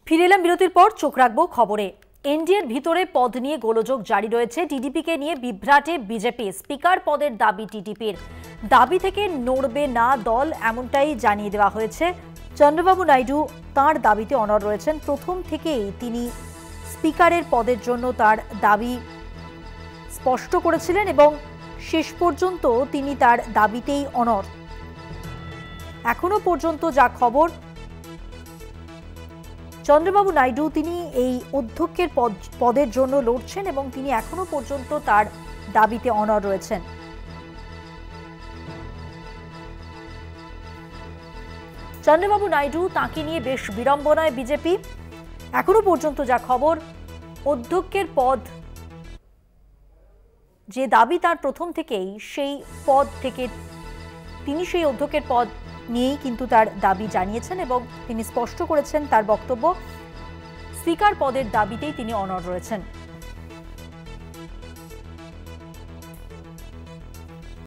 ফিরে এলাম বিরতির পর। চোখ রাখবো খবরে। এনডিএর ভিতরে পদ নিয়ে গোলযোগ জারি রয়েছে। টিডিপিকে নিয়ে বিভ্রাটে বিজেপি। স্পিকার পদের দাবি টিডিপির। দাবি থেকে নড়বে না দল, এমনটাই জানিয়ে দেওয়া হয়েছে। চন্দ্রবাবু নাইডু তাঁর দাবিতে অনড় রয়েছেন। প্রথম থেকেই তিনি স্পিকারের পদের জন্য তার দাবি স্পষ্ট করেছিলেন এবং শেষ পর্যন্ত তিনি তার দাবিতেই অনড়। এখনো পর্যন্ত যা খবর, চন্দ্রবাবু নাইডু তিনি এই অধ্যক্ষের পদের জন্য লড়ছেন এবং তিনি এখনো পর্যন্ত তার দাবিতে অনড় রয়েছেন। চন্দ্রবাবু নাইডু তাকে নিয়ে বেশ বিড়ম্বনায় বিজেপি। এখনো পর্যন্ত যা খবর, অধ্যক্ষের পদ যে দাবি তার প্রথম থেকেই, সেই পদ থেকে তিনি সেই অধ্যক্ষের পদ নিয়েই কিন্তু তার দাবি জানিয়েছেন এবং তিনি স্পষ্ট করেছেন তার বক্তব্য, স্পিকার পদের দাবিতেই তিনি অনড় রয়েছেন।